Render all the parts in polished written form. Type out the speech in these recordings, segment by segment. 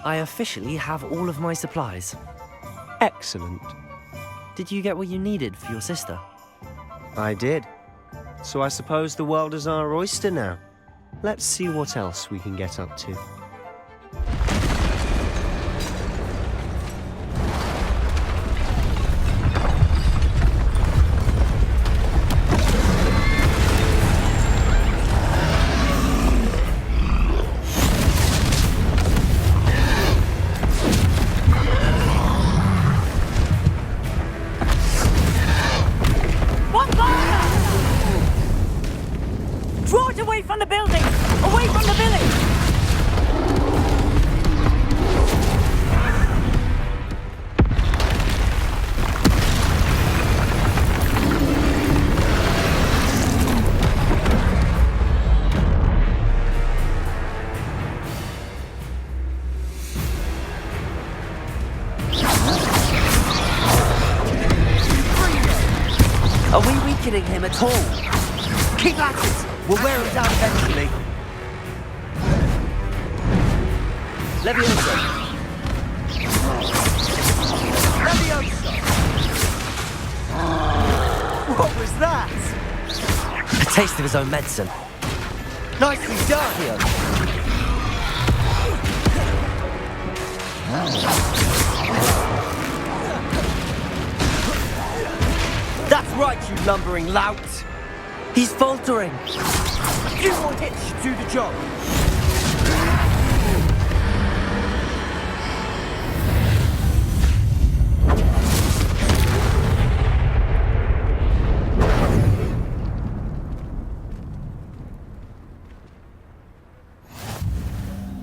I officially have all of my supplies. Excellent. Did you get what you needed for your sister? I did. So I suppose the world is our oyster now. Let's see what else we can get up to. Draw it away from the building! Away from the village! Are we weakening him at all? Keep at it! We'll wear him down eventually. Leviosa! Leviosa! What was that? A taste of his own medicine. Nicely done, Theo. That's right, you lumbering lout! He's faltering! A few more hits should do the job!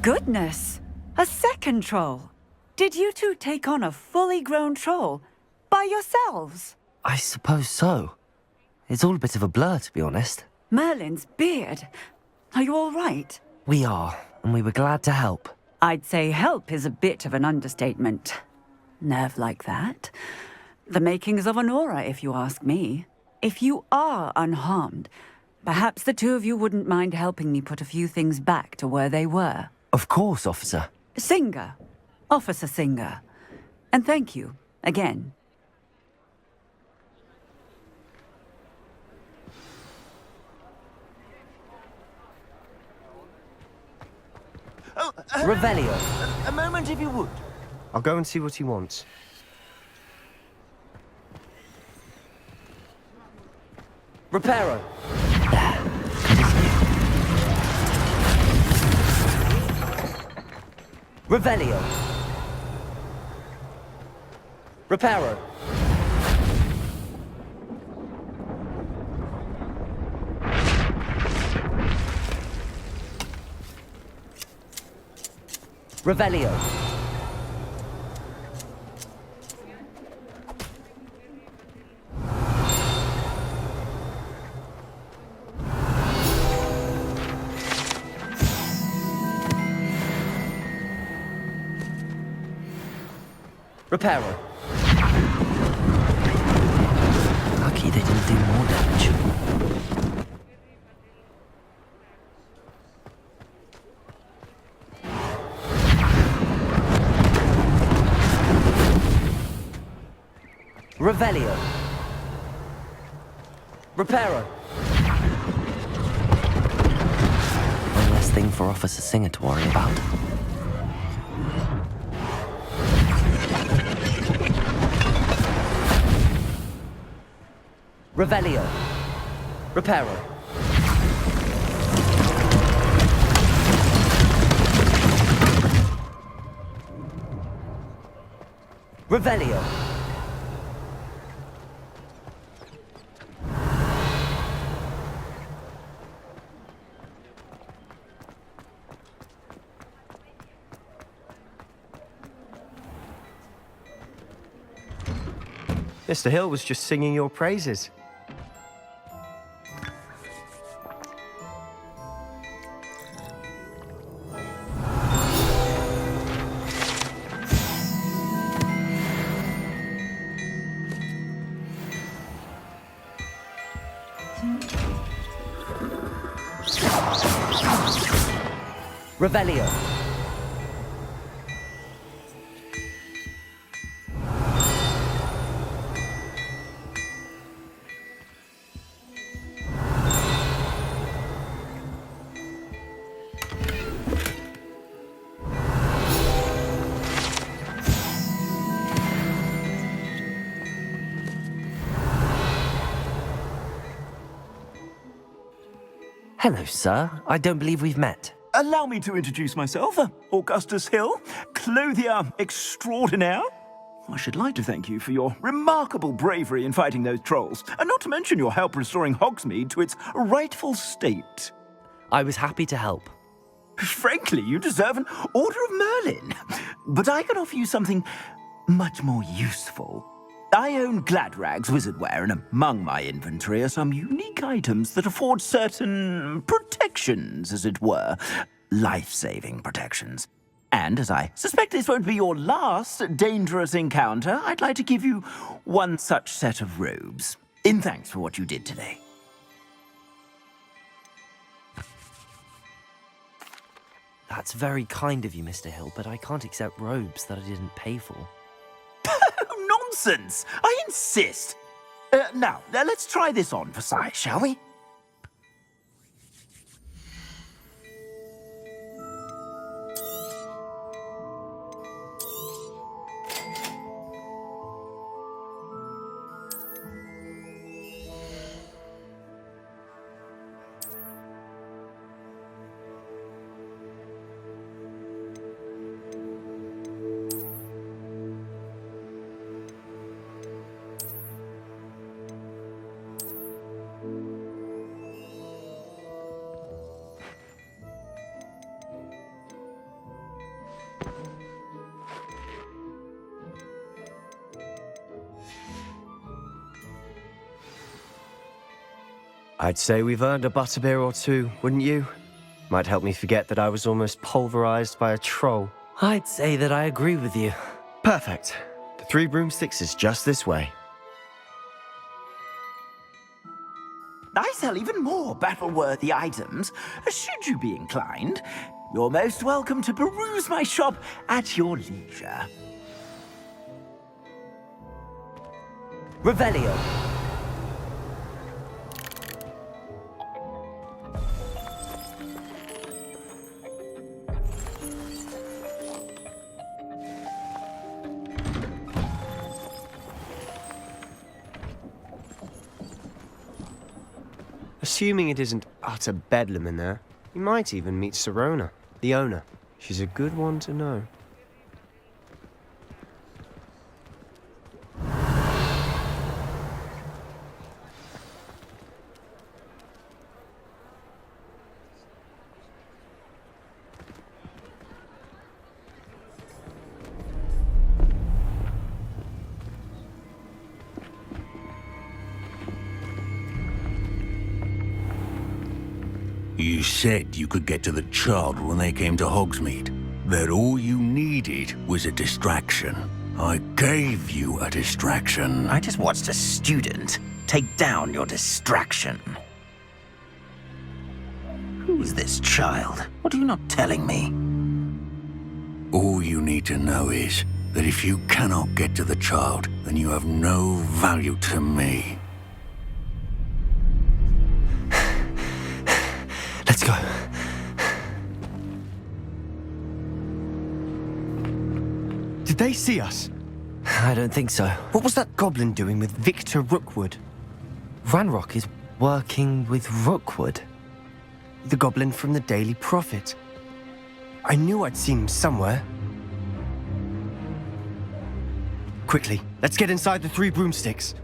Goodness! A second troll! Did you two take on a fully grown troll? By yourselves? I suppose so. It's all a bit of a blur, to be honest. Merlin's beard. Are you all right? We are, and we were glad to help. I'd say help is a bit of an understatement. Nerve like that. The makings of an aura, if you ask me. If you are unharmed, perhaps the two of you wouldn't mind helping me put a few things back to where they were. Of course, officer. Singer. Officer Singer. And thank you, again. Revelio. A moment, if you would. I'll go and see what he wants. Reparo. Revelio. Reparo. Revelio. Reparo. Lucky they didn't do more damage. Revelio. Reparo. One less thing for Officer Singer to worry about. Revelio. Reparo. Revelio. Mr. Hill was just singing your praises. Revelio. Hello, sir. I don't believe we've met. Allow me to introduce myself, Augustus Hill, clothier extraordinaire. I should like to thank you for your remarkable bravery in fighting those trolls, and not to mention your help restoring Hogsmeade to its rightful state. I was happy to help. Frankly, you deserve an Order of Merlin. But I can offer you something much more useful. I own Gladrag's wizardware, and among my inventory are some unique items that afford certain protections, as it were. Life-saving protections. And as I suspect this won't be your last dangerous encounter, I'd like to give you one such set of robes, in thanks for what you did today. That's very kind of you, Mr. Hill, but I can't accept robes that I didn't pay for. Nonsense! I insist! Now, let's try this on for size, shall we? I'd say we've earned a butterbeer or two, wouldn't you? Might help me forget that I was almost pulverized by a troll. I'd say that I agree with you. Perfect. The 3 broomsticks is just this way. I sell even more battle-worthy items. Should you be inclined, you're most welcome to peruse my shop at your leisure. Revelio. Assuming it isn't utter bedlam in there, you might even meet Sirona, the owner. She's a good one to know. You said you could get to the child when they came to Hogsmeade. That all you needed was a distraction. I gave you a distraction. I just watched a student take down your distraction. Who is this child? What are you not telling me? All you need to know is that if you cannot get to the child, then you have no value to me. Let's go. Did they see us? I don't think so. What was that goblin doing with Victor Rookwood? Ranrock is working with Rookwood. The goblin from the Daily Prophet. I knew I'd seen him somewhere. Quickly, let's get inside the 3 broomsticks.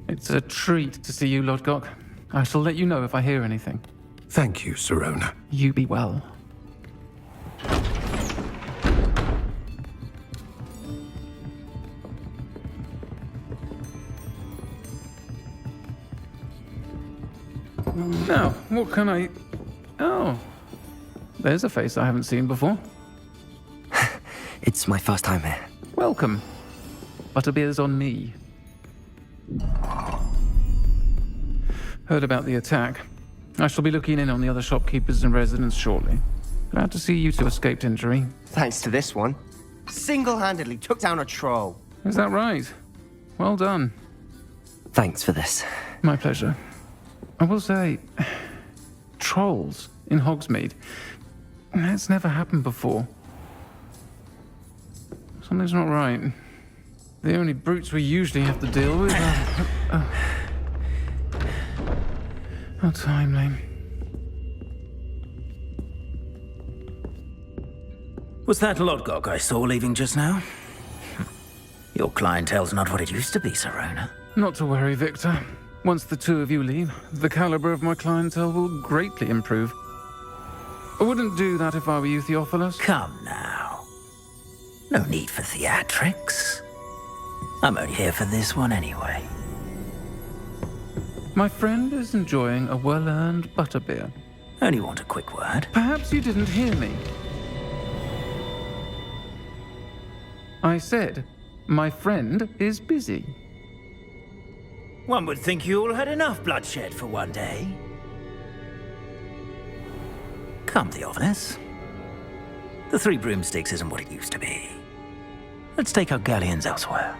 It's a treat to see you, Lodgok. I shall let you know if I hear anything. Thank you, Sirona. You be well. Now, what can I... Oh, there's a face I haven't seen before. It's my first time here. Welcome. Butterbeer's on me. Heard about the attack. I shall be looking in on the other shopkeepers and residents shortly. Glad to see you two escaped injury. Thanks to this one. Single-handedly took down a troll. Is that right? Well done. Thanks for this. My pleasure. I will say, trolls in Hogsmeade. That's never happened before. Something's not right. The only brutes we usually have to deal with are... How timely. Was that Lodgok I saw leaving just now? Your clientele's not what it used to be, Serona. Not to worry, Victor. Once the two of you leave, the caliber of my clientele will greatly improve. I wouldn't do that if I were you, Theophilus. Come now. No need for theatrics. I'm only here for this one anyway. My friend is enjoying a well-earned butterbeer. Only want a quick word. Perhaps you didn't hear me. I said, my friend is busy. One would think you all had enough bloodshed for one day. Come, Theophilus. The Three Broomsticks isn't what it used to be. Let's take our galleons elsewhere.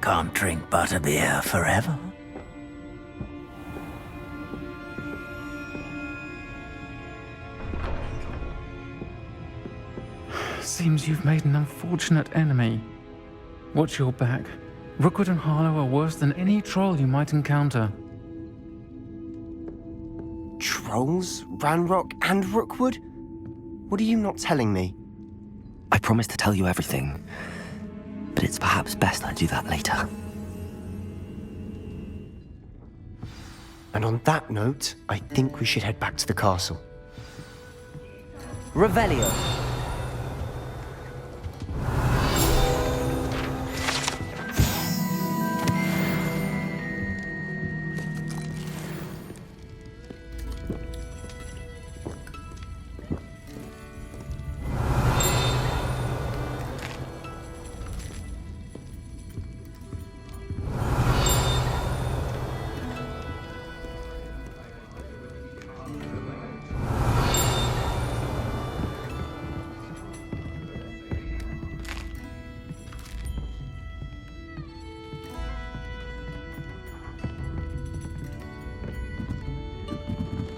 Can't drink butterbeer forever. Seems you've made an unfortunate enemy. Watch your back. Rookwood and Harlow are worse than any troll you might encounter. Trolls, Ranrock, and Rookwood? What are you not telling me? I promise to tell you everything, but it's perhaps best I do that later. And on that note, I think we should head back to the castle. Revelio.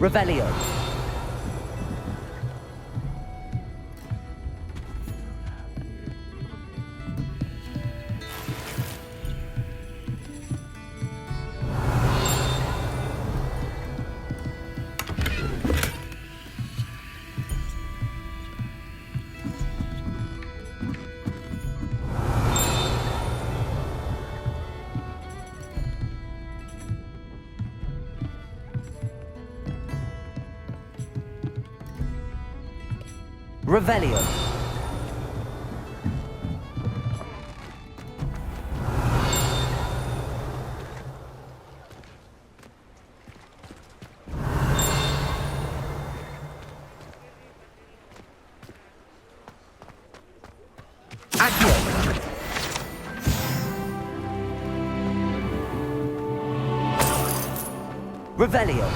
Revelio. Revelio. Accio. Revelio.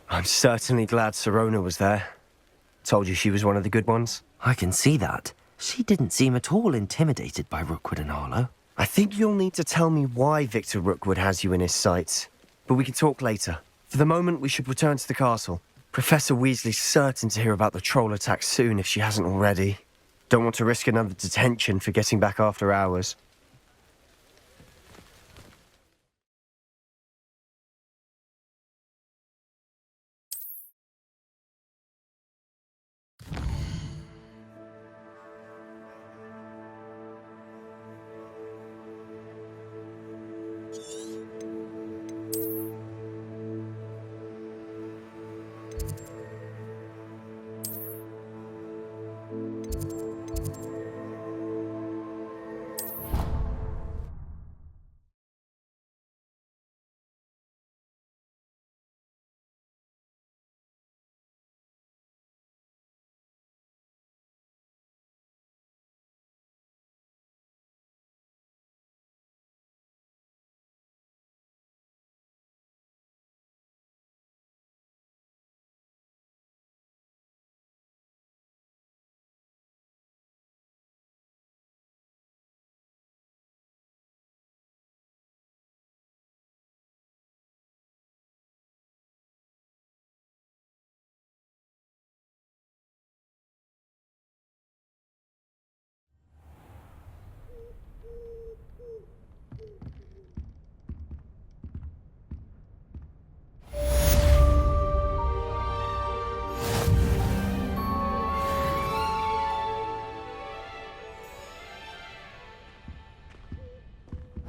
I'm certainly glad Serona was there. Told you she was one of the good ones. I can see that. She didn't seem at all intimidated by Rookwood and Harlow. I think you'll need to tell me why Victor Rookwood has you in his sights. But we can talk later. For the moment, we should return to the castle. Professor Weasley's certain to hear about the troll attack soon if she hasn't already. Don't want to risk another detention for getting back after hours.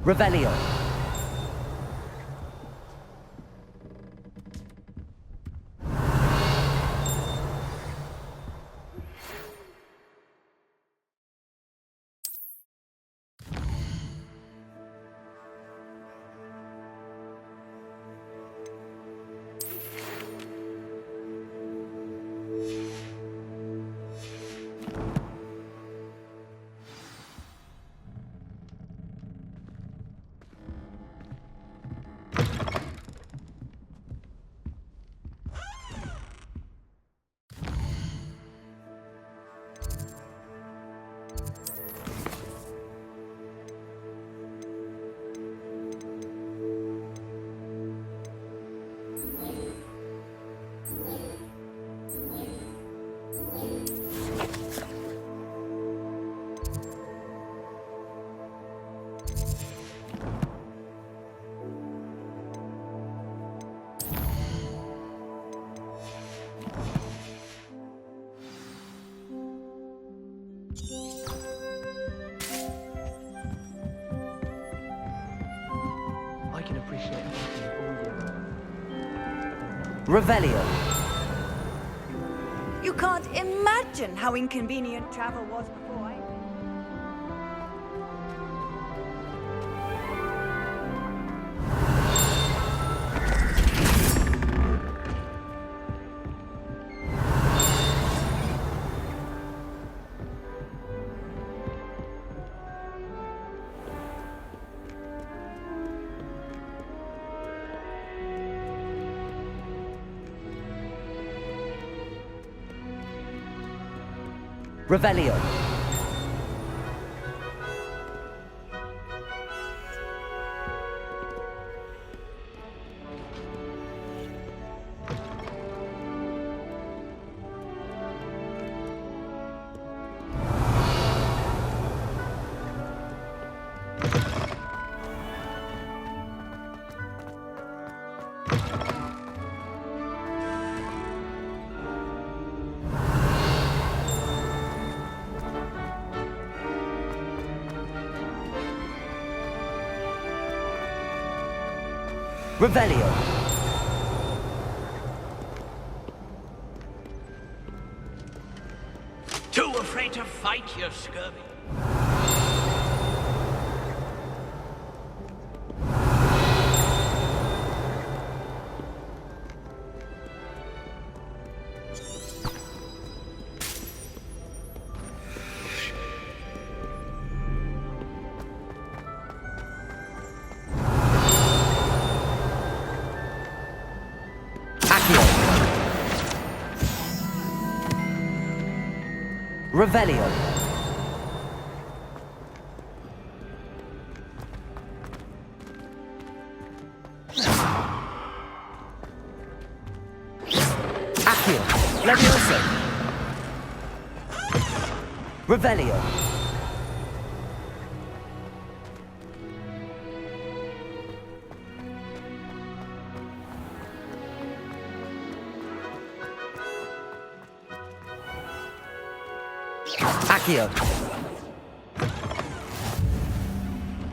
Revelio. I can appreciate everything all year. Revelio. You can't imagine how inconvenient travel was before I... Revelio. Revelio. Too afraid to fight, you scurvy? Revelio. Accio. Levioso. Revelio. Accio.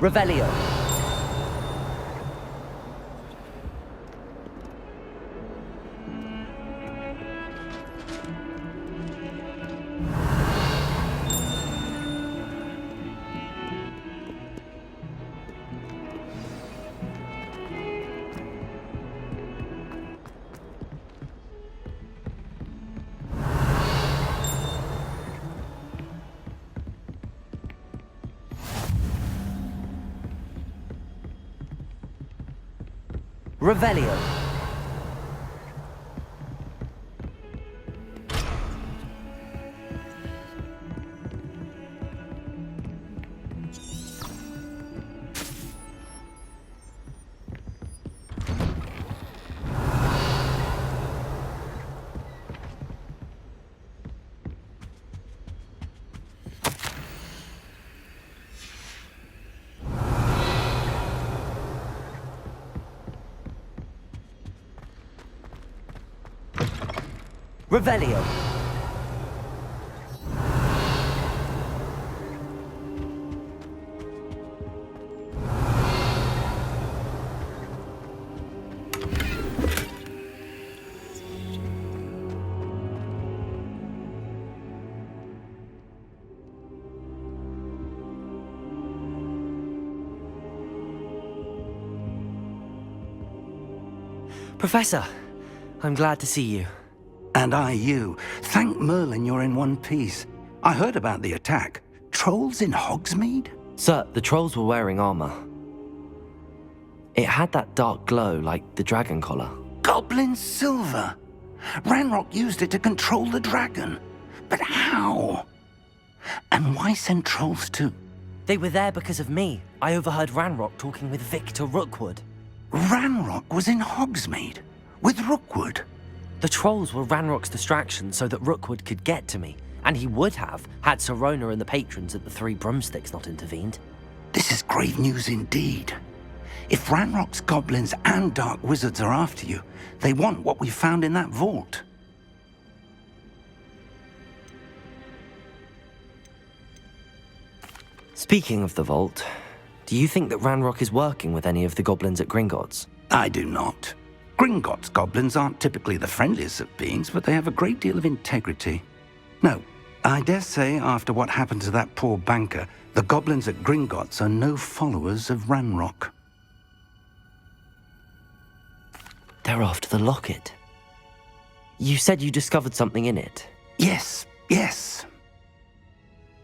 Revelio. Revelio. Revelio. Professor, I'm glad to see you. And I you. Thank Merlin you're in one piece. I heard about the attack. Trolls in Hogsmeade? Sir, the trolls were wearing armor. It had that dark glow like the dragon collar. Goblin silver. Ranrock used it to control the dragon. But how? And why send trolls too? They were there because of me. I overheard Ranrock talking with Victor Rookwood. Ranrock was in Hogsmeade? With Rookwood? The trolls were Ranrock's distraction so that Rookwood could get to me. And he would have, had Sirona and the patrons at the Three Broomsticks not intervened. This is grave news indeed. If Ranrock's goblins and dark wizards are after you, they want what we found in that vault. Speaking of the vault, do you think that Ranrock is working with any of the goblins at Gringotts? I do not. Gringotts goblins aren't typically the friendliest of beings, but they have a great deal of integrity. No, I dare say after what happened to that poor banker, the goblins at Gringotts are no followers of Ranrock. They're after the locket. You said you discovered something in it. Yes.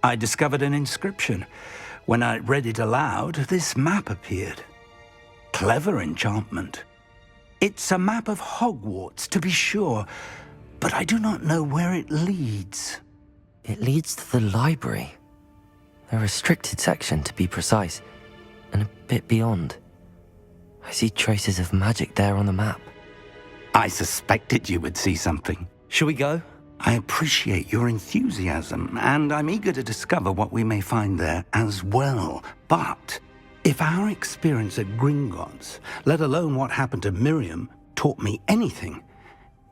I discovered an inscription. When I read it aloud, this map appeared. Clever enchantment. It's a map of Hogwarts, to be sure, but I do not know where it leads. It leads to the library. A restricted section, to be precise, and a bit beyond. I see traces of magic there on the map. I suspected you would see something. Shall we go? I appreciate your enthusiasm, and I'm eager to discover what we may find there as well. But if our experience at Gringotts, let alone what happened to Miriam, taught me anything,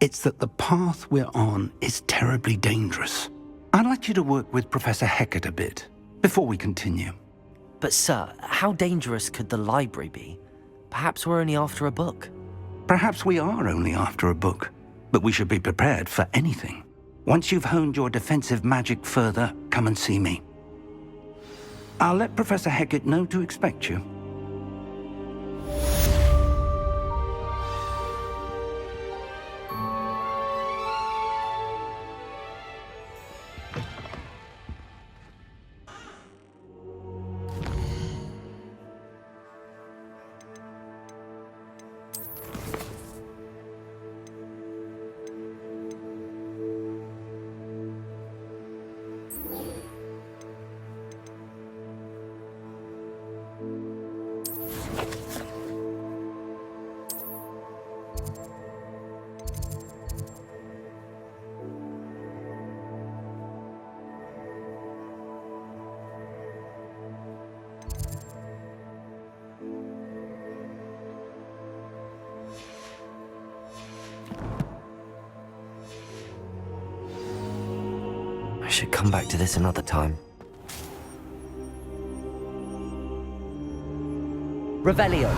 it's that the path we're on is terribly dangerous. I'd like you to work with Professor Hecat a bit before we continue. But sir, how dangerous could the library be? Perhaps we're only after a book. Perhaps we are only after a book, but we should be prepared for anything. Once you've honed your defensive magic further, come and see me. I'll let Professor Hecat know to expect you. I should come back to this another time. Revelio.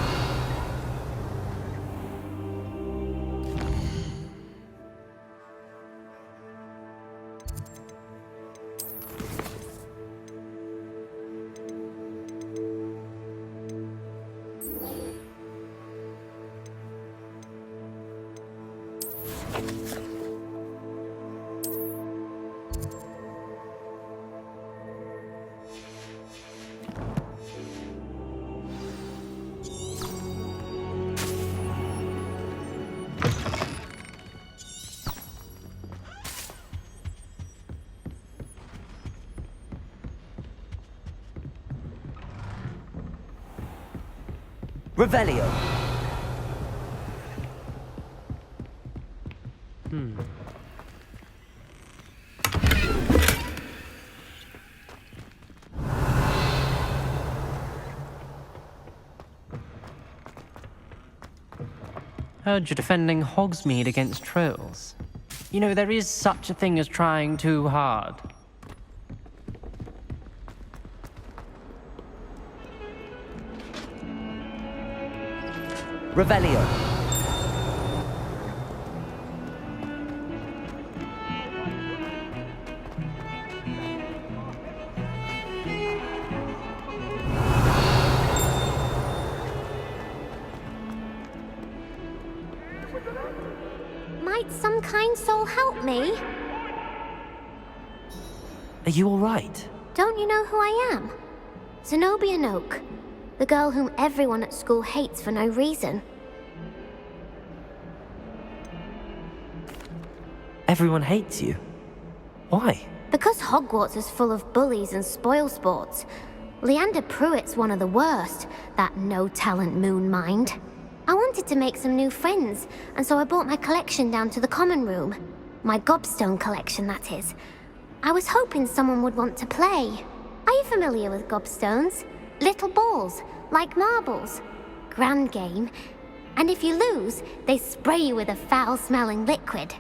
Revelio. Heard you're defending Hogsmeade against trolls. You know, there is such a thing as trying too hard. Revelio. kind soul help me? Are you alright? Don't you know who I am? Zenobia Noak, the girl whom everyone at school hates for no reason. Everyone hates you. Why? Because Hogwarts is full of bullies and spoilsports. Leander Pruitt's one of the worst, that no-talent moon mind. I wanted to make some new friends, and so I brought my collection down to the common room. My gobstone collection, that is. I was hoping someone would want to play. Are you familiar with gobstones? Little balls, like marbles. Grand game. And if you lose, they spray you with a foul-smelling liquid.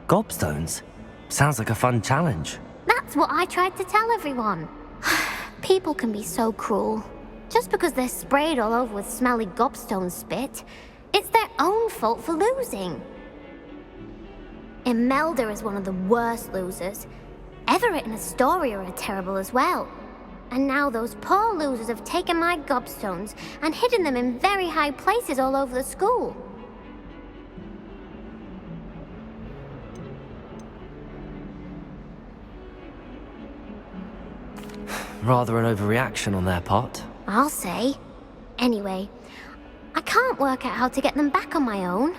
Gobstones? Sounds like a fun challenge. That's what I tried to tell everyone. People can be so cruel. Just because they're sprayed all over with smelly gobstone spit, it's their own fault for losing. Imelda is one of the worst losers. Everett and Astoria are terrible as well. And now those poor losers have taken my gobstones and hidden them in very high places all over the school. Rather an overreaction on their part. I'll say. Anyway, I can't work out how to get them back on my own.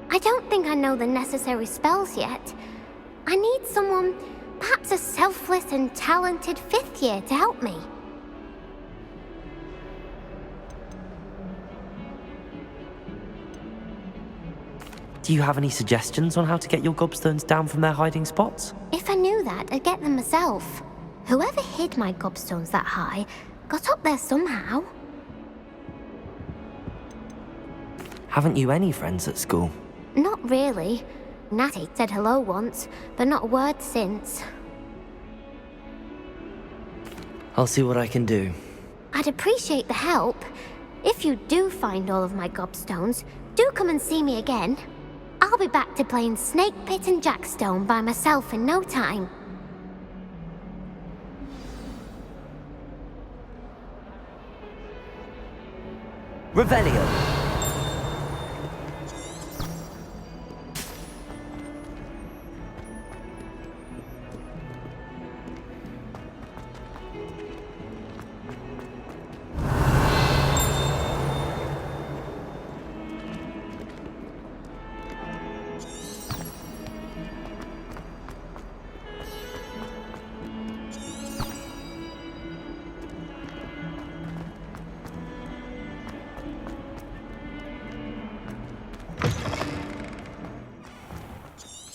I don't think I know the necessary spells yet. I need someone, perhaps a selfless and talented 5th year to help me. Do you have any suggestions on how to get your gobstones down from their hiding spots? If I knew that, I'd get them myself. Whoever hid my gobstones that high got up there somehow. Haven't you any friends at school? Not really. Natty said hello once, but not a word since. I'll see what I can do. I'd appreciate the help. If you do find all of my gobstones, do come and see me again. I'll be back to playing Snake Pit and Jackstone by myself in no time. Revelio!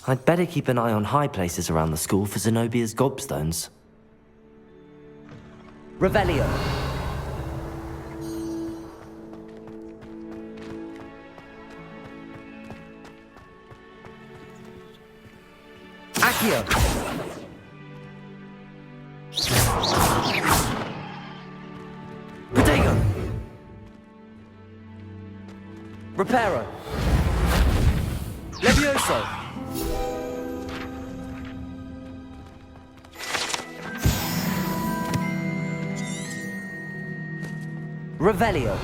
I'd better keep an eye on high places around the school for Zenobia's gobstones. Revelio! Accio! Protego! Reparo! Levioso! Revelio.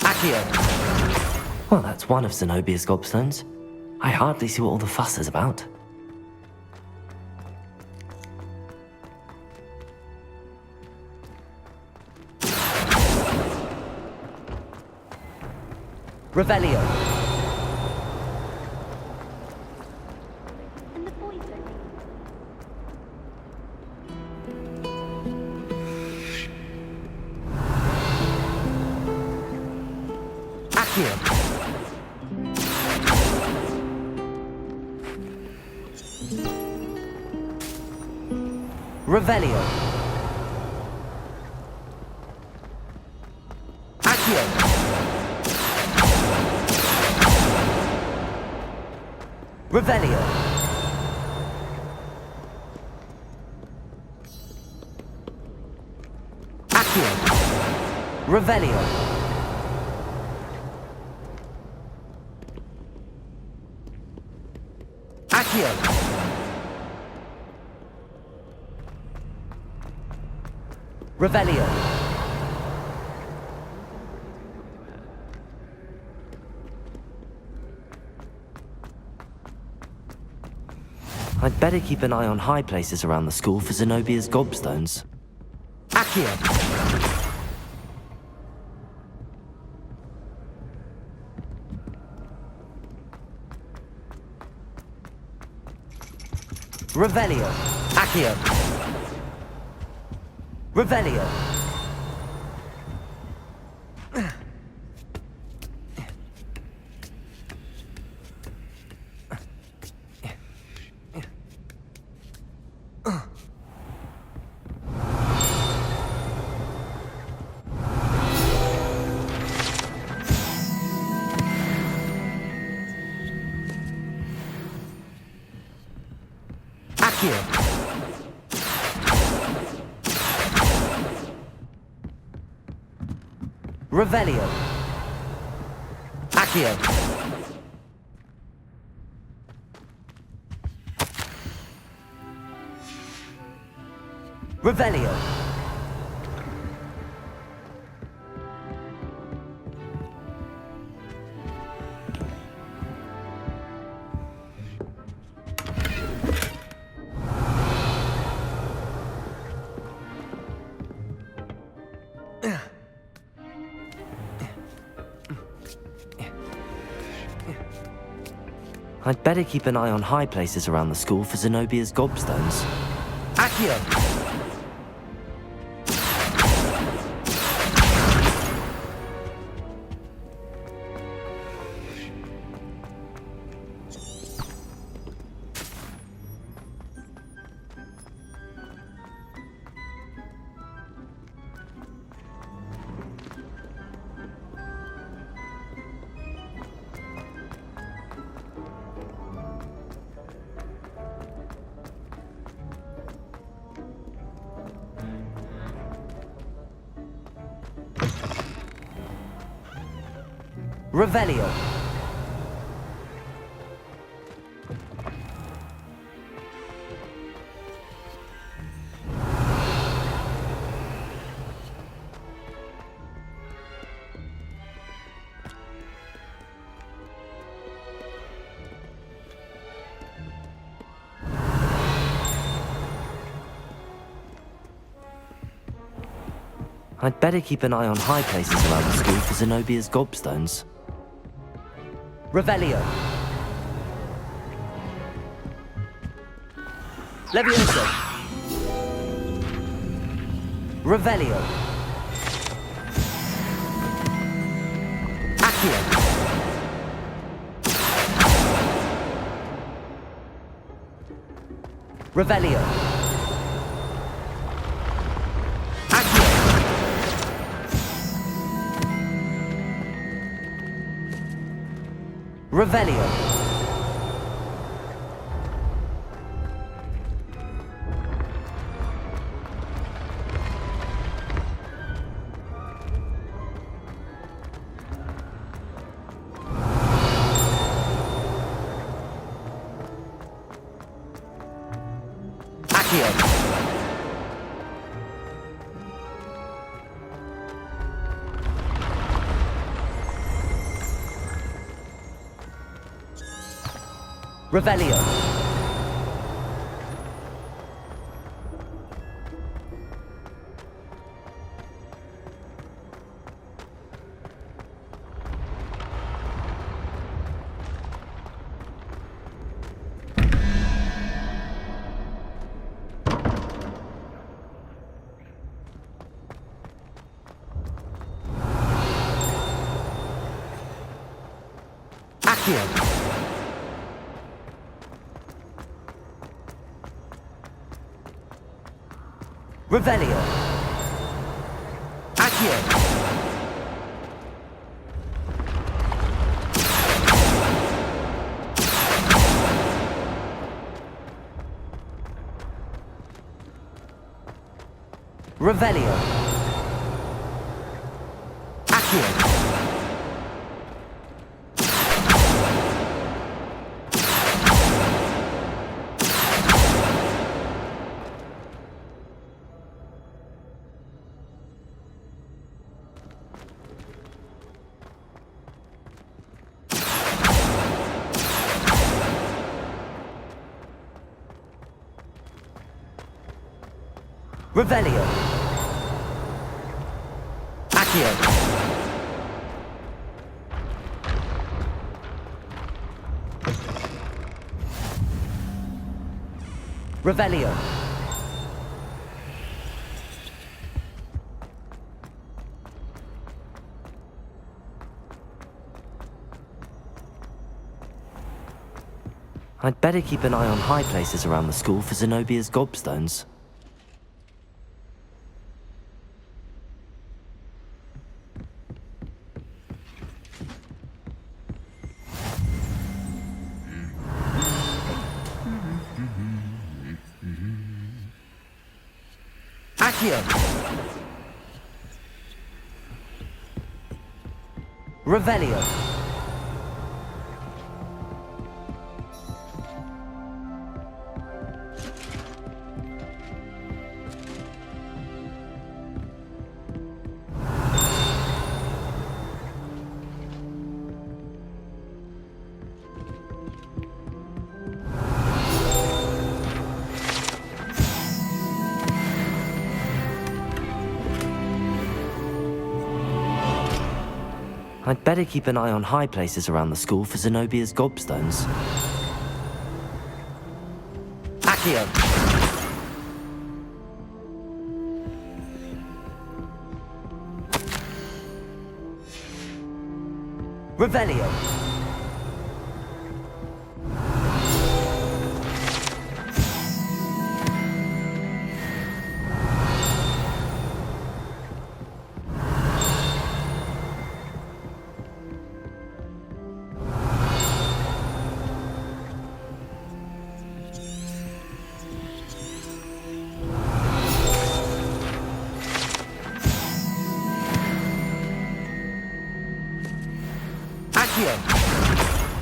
Accio. Well, that's one of Zenobia's gobstones. I hardly see what all the fuss is about. Revelio. Revelio. Accio. Revelio. Accio. Revelio. Accio! Revelio! I'd better keep an eye on high places around the school for Zenobia's gobstones. Accio! Revelio! Accio! Revelio! Accio! Revelio! Accio! Revelio! I'd better keep an eye on high places around the school for Zenobia's gobstones. Accio! Revelio! I'd better keep an eye on high places around the school for Zenobia's gobstones. Revelio! Levioso! Revelio! Accio! Revelio! Accio! Revelio! Accio! Revelio! Accio! Revelio! Accio! Revelio! Accio! Revelio. Accio. Revelio. I'd better keep an eye on high places around the school for Zenobia's gobstones. Accio. Revelio. I'd better keep an eye on high places around the school for Zenobia's gobstones. Accio. Revelio.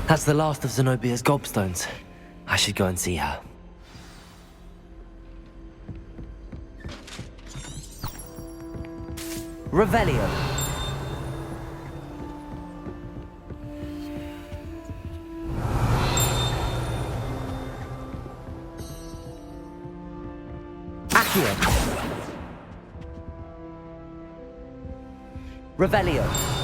That's the last of Zenobia's gobstones. I should go and see her. Revelio. Accio. Revelio.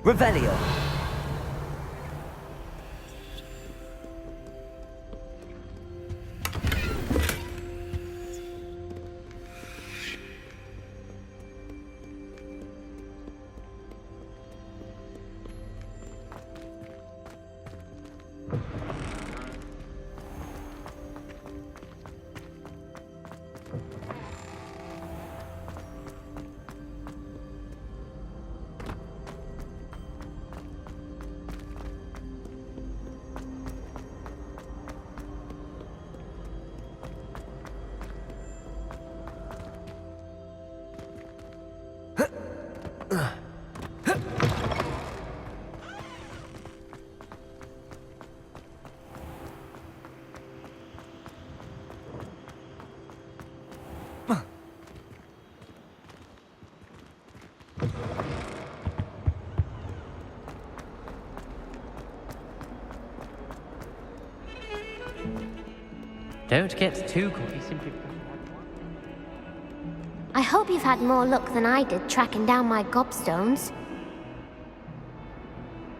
Revelio. Don't get too cocky, simply. I hope you've had more luck than I did tracking down my gobstones.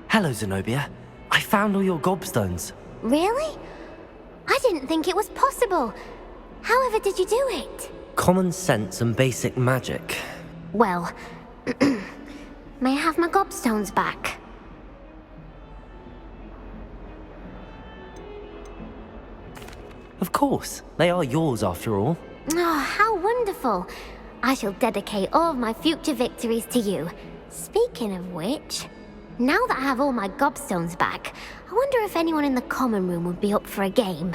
Hello, Zenobia. I found all your gobstones. Really? I didn't think it was possible. However did you do it? Common sense and basic magic. Well, may I have my gobstones back? Of course. They are yours after all. Oh, how wonderful. I shall dedicate all of my future victories to you. Speaking of which, now that I have all my gobstones back, I wonder if anyone in the common room would be up for a game.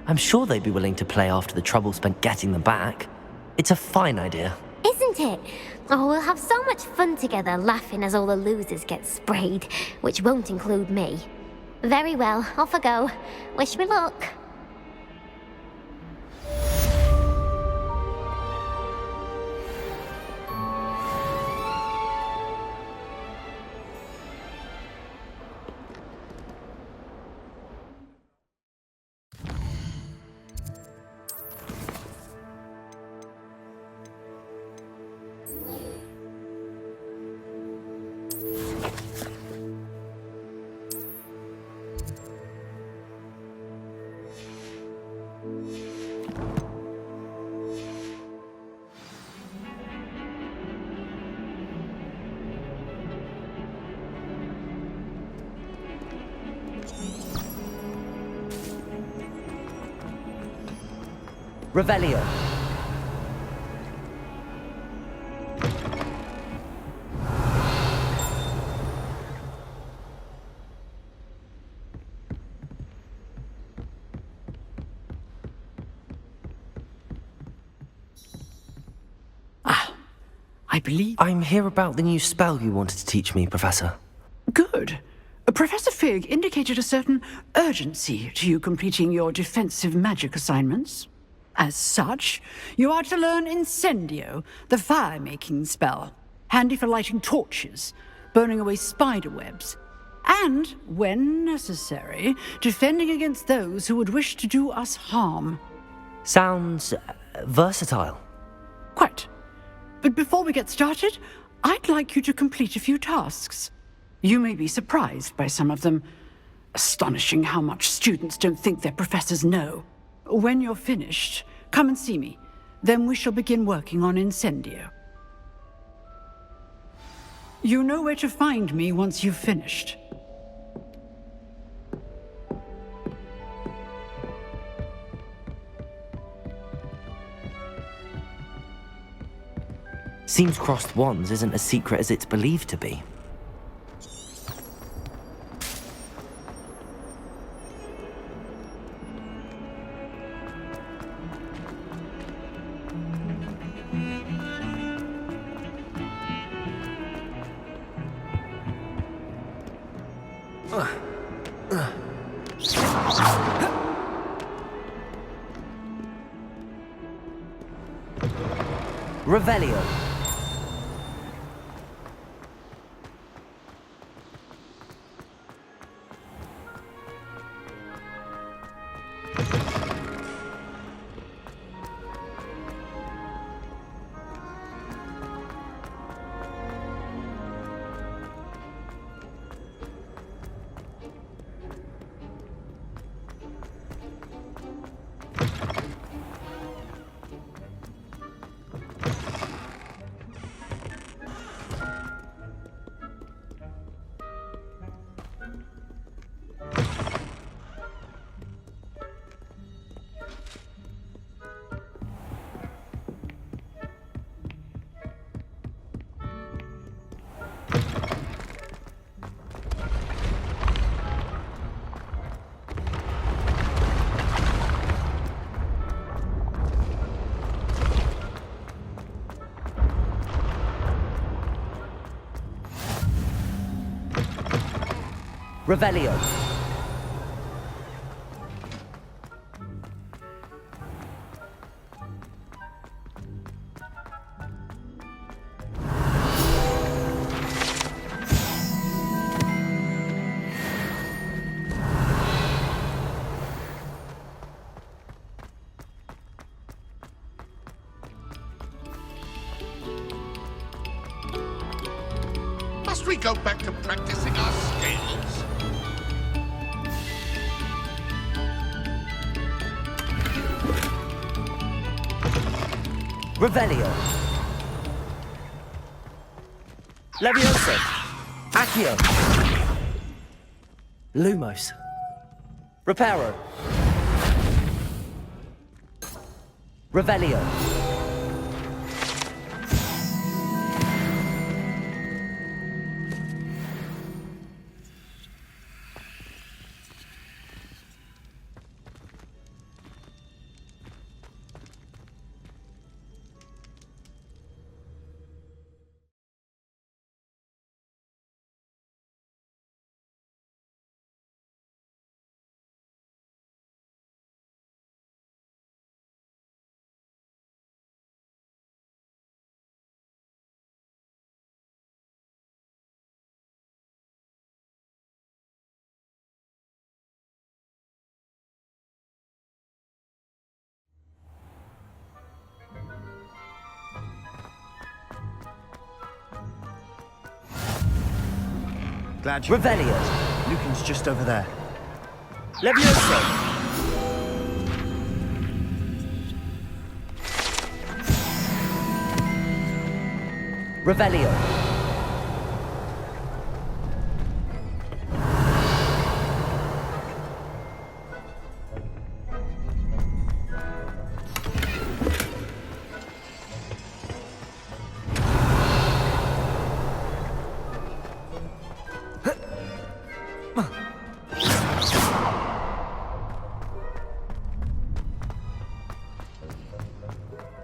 I'm sure they'd be willing to play after the trouble spent getting them back. It's a fine idea. Isn't it? Oh, we'll have so much fun together laughing as all the losers get sprayed, which won't include me. Very well, off I go. Wish me luck. Revelio. I believe... I'm here about the new spell you wanted to teach me, Professor. Good. Professor Fig indicated a certain urgency to you completing your defensive magic assignments. As such, you are to learn Incendio, the fire-making spell, handy for lighting torches, burning away spider webs, and, when necessary, defending against those who would wish to do us harm. Sounds versatile. Quite. But before we get started, I'd like you to complete a few tasks. You may be surprised by some of them. Astonishing how much students don't think their professors know. When you're finished, come and see me. Then we shall begin working on Incendio. You know where to find me once you've finished. Seems crossed wands isn't as secret as it's believed to be. Revelio. Revelio. Must we go back to practicing our skills? Revelio. Leviosa. Accio. Lumos. Reparo. Revelio. Glad you... Revelio. Lucan's just over there. Levioso. Revelio.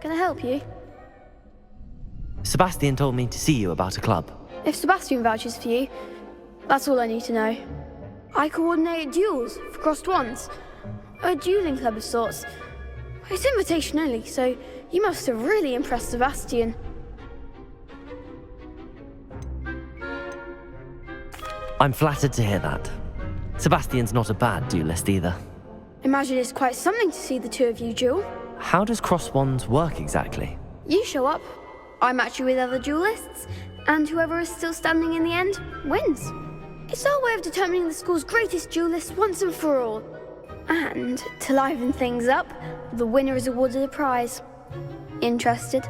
Can I help you? Sebastian told me to see you about a club. If Sebastian vouches for you, that's all I need to know. I coordinate duels for crossed wands. A dueling club of sorts. It's invitation only, so you must have really impressed Sebastian. I'm flattered to hear that. Sebastian's not a bad duelist either. Imagine it's quite something to see the two of you duel. How does cross wands work exactly? You show up, I match you with other duelists, and whoever is still standing in the end wins. It's our way of determining the school's greatest duelist once and for all. And to liven things up, the winner is awarded a prize. Interested?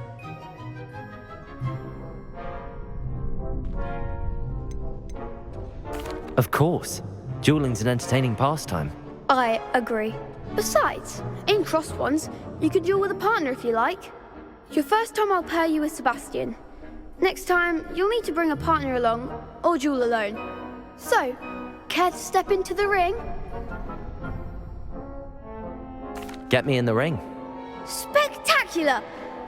Of course. Dueling's an entertaining pastime. I agree. Besides, in crossed wands, you could duel with a partner if you like. Your first time I'll pair you with Sebastian. Next time, you'll need to bring a partner along, or duel alone. So, care to step into the ring? Get me in the ring. Spectacular!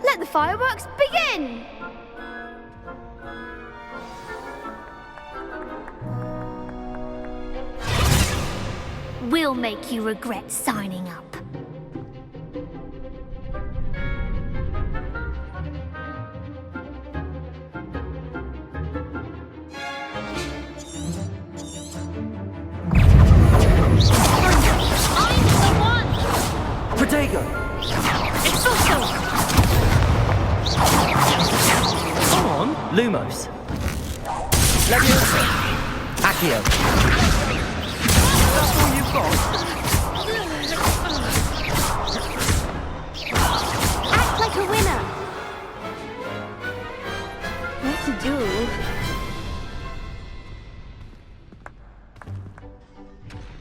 Let the fireworks begin! We'll make you regret signing up. Protego! Expulso! Come on! Lumos. Leviosa. Accio. That's all you've got? Act like a winner! What to do?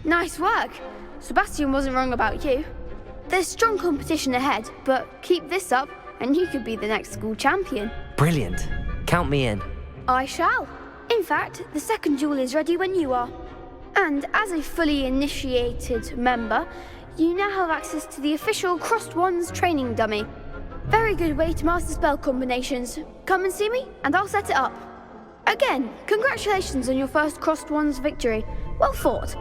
Nice work! Sebastian wasn't wrong about you. There's strong competition ahead, but keep this up and you could be the next school champion. Brilliant. Count me in. I shall. In fact, the second duel is ready when you are. And as a fully initiated member, you now have access to the official Crossed Wands training dummy. Very good way to master spell combinations. Come and see me, and I'll set it up. Again, congratulations on your first Crossed Wands victory. Well fought.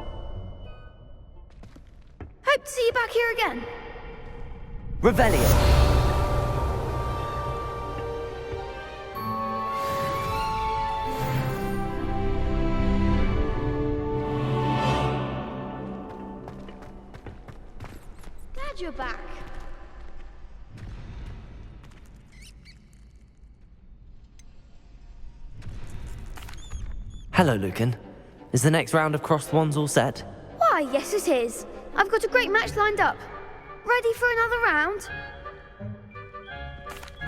Hope to see you back here again. Revelio. Glad you're back. Hello, Lucan. Is the next round of crossed wands all set? Why, yes it is. I've got a great match lined up. Ready for another round?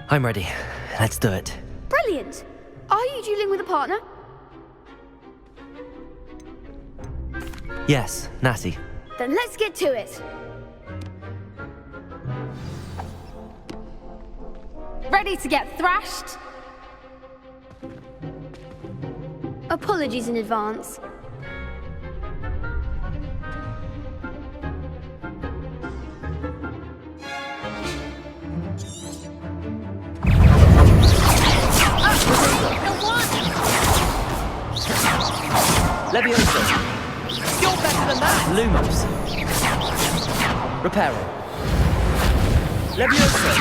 I'm ready. Let's do it. Brilliant. Are you dueling with a partner? Yes, Natty. Then let's get to it. Ready to get thrashed? Apologies in advance. Levioso. You're better than that. Lumos. Reparo. Levioso.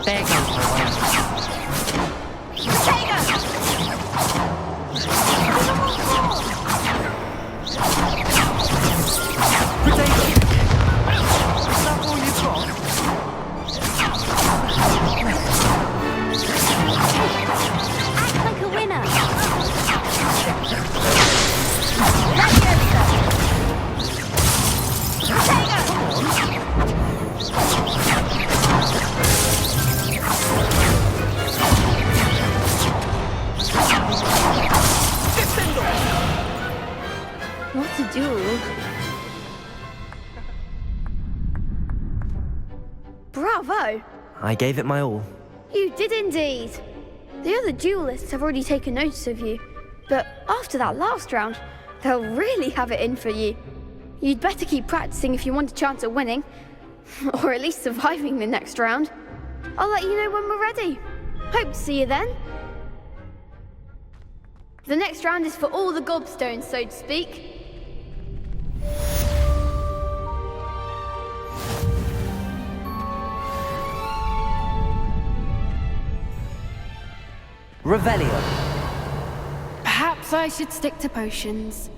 There goes my way. Potato. Is that all you've got? Act like a winner. What a duel. Bravo! I gave it my all. You did indeed. The other duelists have already taken notice of you, but after that last round, they'll really have it in for you. You'd better keep practicing if you want a chance at winning, or at least surviving the next round. I'll let you know when we're ready. Hope to see you then. The next round is for all the gobstones, so to speak. Revelio. Perhaps I should stick to potions.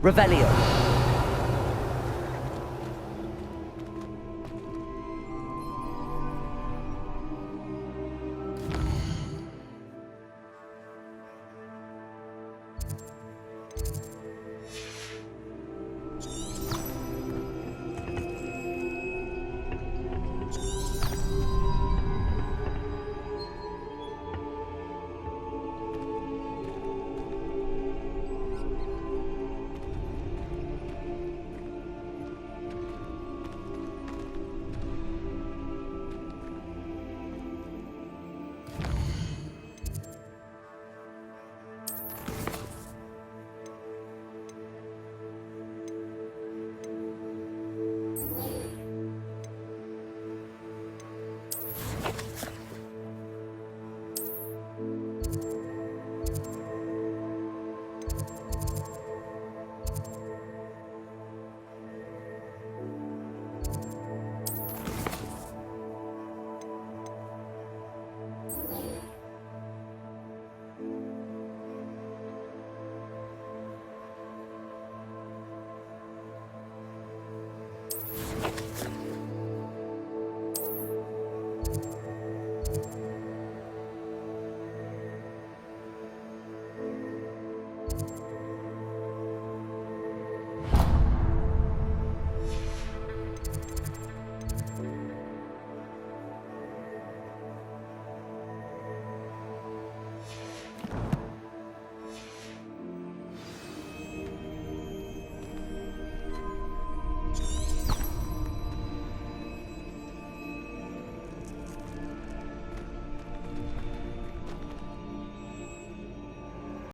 Revelio.